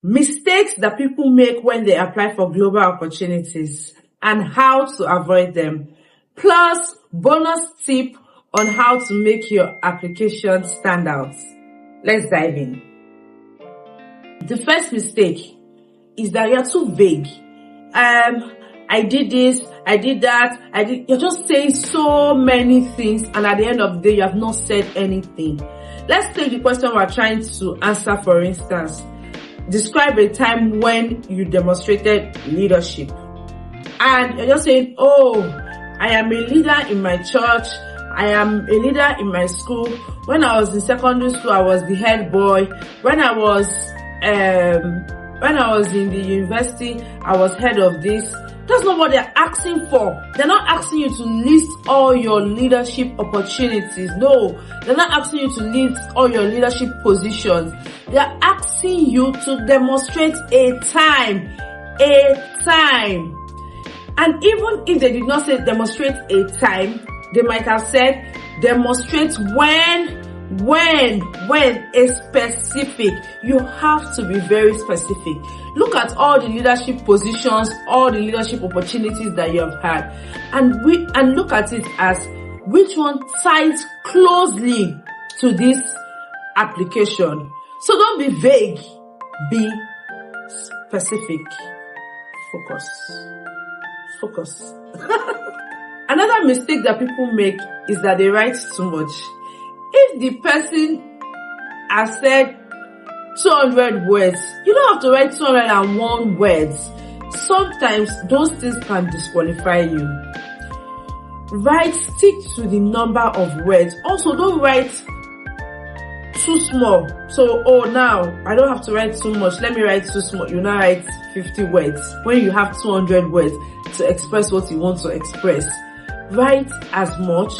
Mistakes that people make when they apply for global opportunities and how to avoid them, plus bonus tip on how to make your application stand out. Let's dive in. The first mistake is that you're too vague. I did this, I did that, you're just saying so many things, and at the end of the day, you have not said anything. Let's take the question we're trying to answer. For instance, describe a time when you demonstrated leadership. And you're just saying, oh, I am a leader in my church, I am a leader in my school. When I was in secondary school, I was the head boy. When I was in the university, I was head of this. That's not what they're asking for. They're not asking you to list all your leadership opportunities. No, they're not asking you to list all your leadership positions. They're asking you to demonstrate a time. And even if they did not say demonstrate a time, they might have said demonstrate when a specific. You have to be very specific. Look at all the leadership positions, all the leadership opportunities that you have had, and look at it as which one ties closely to this application. So don't be vague, be specific. Focus. Another mistake that people make is that they write too much. If the person has said 200 words, you don't have to write 201 words. Sometimes those things can disqualify you. Stick to the number of words. Also, don't write too small. So, now I don't have to write too much. Let me write too small. You now write 50 words when you have 200 words to express what you want to express. Write as much,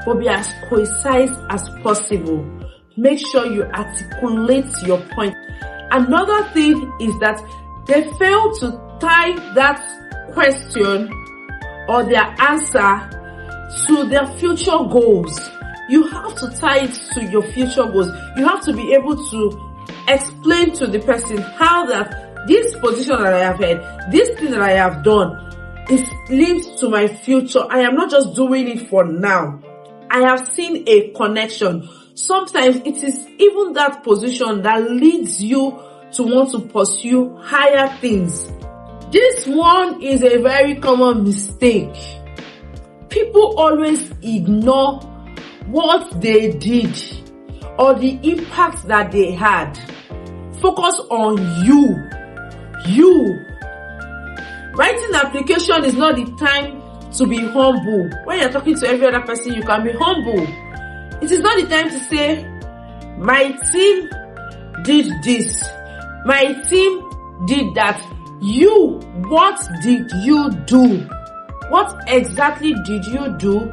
but be as concise as possible. Make sure you articulate your point. Another thing is that they fail to tie that question or their answer to their future goals. You have to tie it to your future goals. You have to be able to explain to the person how that this position that I have had, this thing that I have done, is linked to my future. I am not just doing it for now. I have seen a connection. Sometimes it is even that position that leads you to want to pursue higher things. This one is a very common mistake. People always ignore what they did or the impact that they had. Focus on you. Writing an application is not the time to be humble. When you're talking to every other person, you can be humble. It is not the time to say, my team did this, my team did that. What did you do? What exactly did you do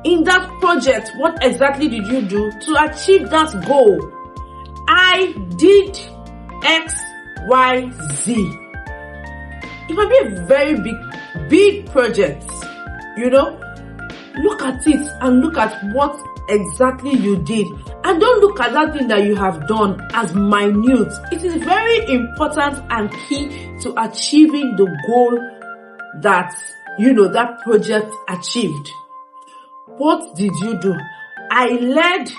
in that project? What exactly did you do to achieve that goal? I did X, Y, Z. It might be a very big project, Look at it and look at what exactly you did. And don't look at that thing that you have done as minute. It is very important and key to achieving the goal that, that project achieved. What did you do? I led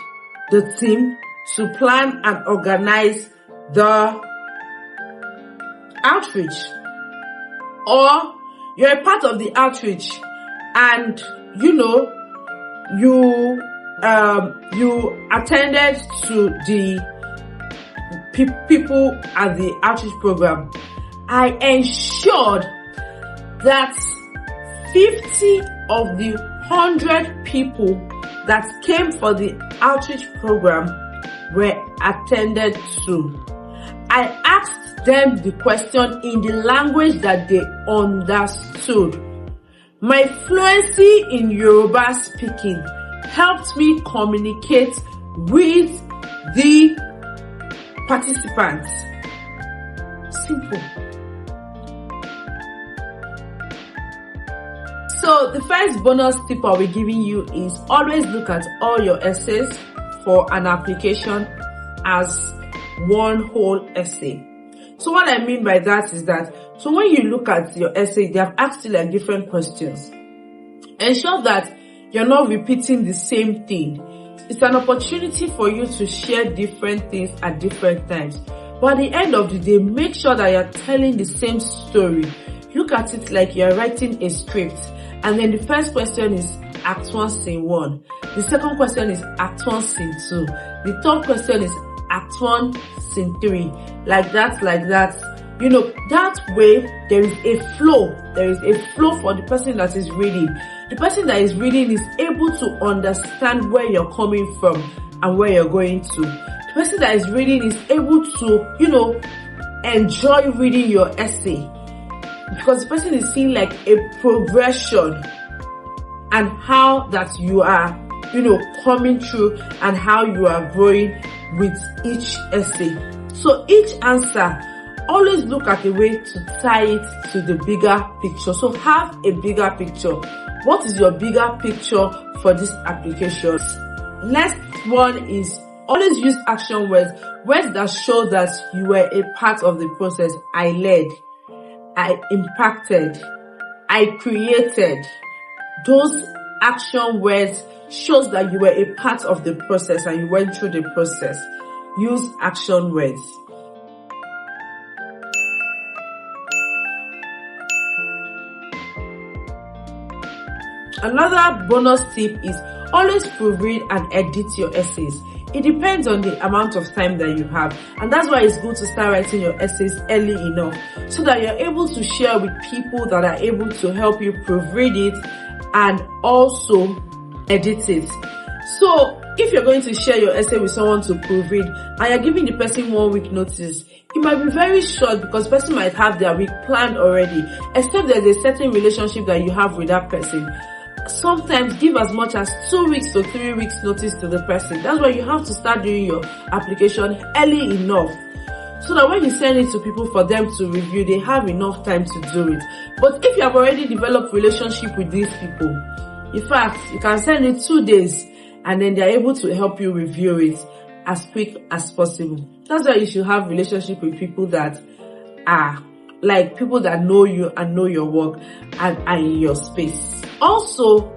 the team to plan and organize the outreach. Or you're a part of the outreach and you attended to the people at the outreach program. I ensured that 50 of the 100 people that came for the outreach program were attended to. I asked them the question in the language that they understood. My fluency in Yoruba speaking helped me communicate with the participants. Simple. So the first bonus tip I'll be giving you is always look at all your essays for an application as one whole essay. So what I mean by that is that, so when you look at your essay, they have asked you like different questions. Ensure that you're not repeating the same thing. It's an opportunity for you to share different things at different times. But at the end of the day, make sure that you're telling the same story. Look at it like you're writing a script. And then the first question is Act 1, Scene 1. The second question is Act 1, Scene 2. The third question is Act 1, Scene 3. Like that. You know, that way there is a flow. There is a flow for the person that is reading. The person that is reading is able to understand where you're coming from and where you're going to. The person that is reading is able to, you know, enjoy reading your essay, because the person is seeing like a progression and how that you are, you know, coming through and how you are growing with each essay. So each answer, always look at a way to tie it to the bigger picture. So have a bigger picture. What is your bigger picture for this application? Next one is always use action words. Words that show that you were a part of the process. I led, I impacted, I created. Those action words shows that you were a part of the process and you went through the process. Use action words. Another bonus tip is always proofread and edit your essays. It depends on the amount of time that you have, and that's why it's good to start writing your essays early enough so that you're able to share with people that are able to help you proofread it and also edit it. So if you're going to share your essay with someone to proofread and you're giving the person 1 week notice, it might be very short because the person might have their week planned already, except there's a certain relationship that you have with that person. Sometimes give as much as 2 weeks to 3 weeks notice to the person. That's why you have to start doing your application early enough, so that when you send it to people for them to review, they have enough time to do it. But if you have already developed relationship with these people, in fact, you can send it 2 days and then they're able to help you review it as quick as possible. That's why you should have relationship with people that are like people that know you and know your work and are in your space. Also,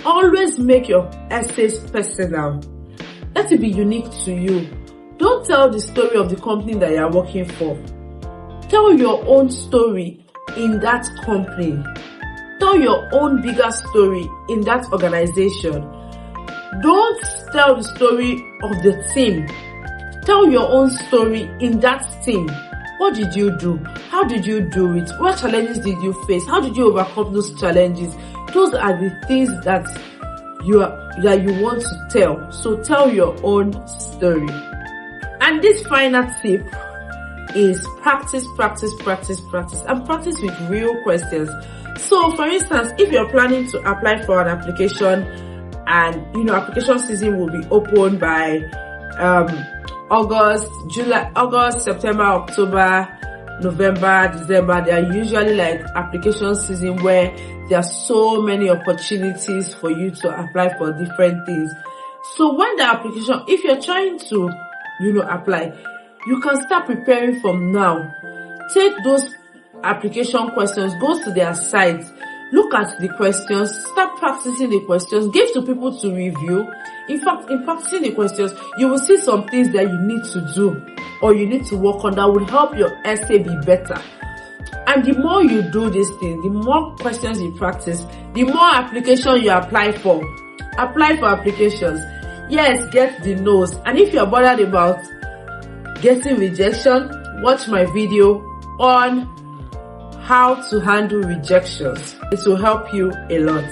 always make your essays personal. Let it be unique to you. Don't tell the story of the company that you are working for. Tell your own story in that company. Tell your own bigger story in that organization. Don't tell the story of the team. Tell your own story in that team. What did you do? How did you do it? What challenges did you face? How did you overcome those challenges? Those are the things that you want to tell. So tell your own story. And this final tip is practice, and practice with real questions. So for instance, if you're planning to apply for an application and application season will be open by August, September, October, November, December, they are usually like application season where there are so many opportunities for you to apply for different things. So when the application, if you're trying to, apply, you can start preparing from now. Take those application questions, go to their sites, look at the questions, start practicing the questions, give to people to review. In fact, in practicing the questions, you will see some things that you need to do or you need to work on that will help your essay be better. And the more you do this thing, the more questions you practice, the more application you apply for. Apply for applications. Yes, get the no's. And if you're bothered about getting rejection, watch my video on how to handle rejections. It will help you a lot.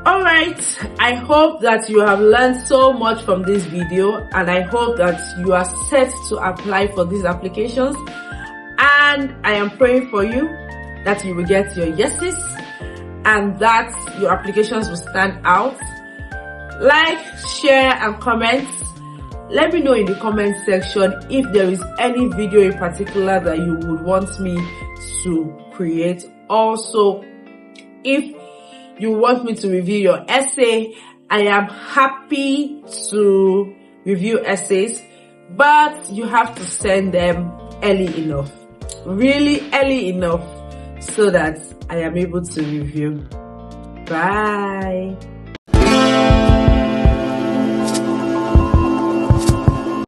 Alright, I hope that you have learned so much from this video, and I hope that you are set to apply for these applications. And I am praying for you that you will get your yeses and that your applications will stand out. Like, share and comment. Let me know in the comment section if there is any video in particular that you would want me to create. Also, if you want me to review your essay, I am happy to review essays, but you have to send them early enough, really early enough, so that I am able to review. Bye.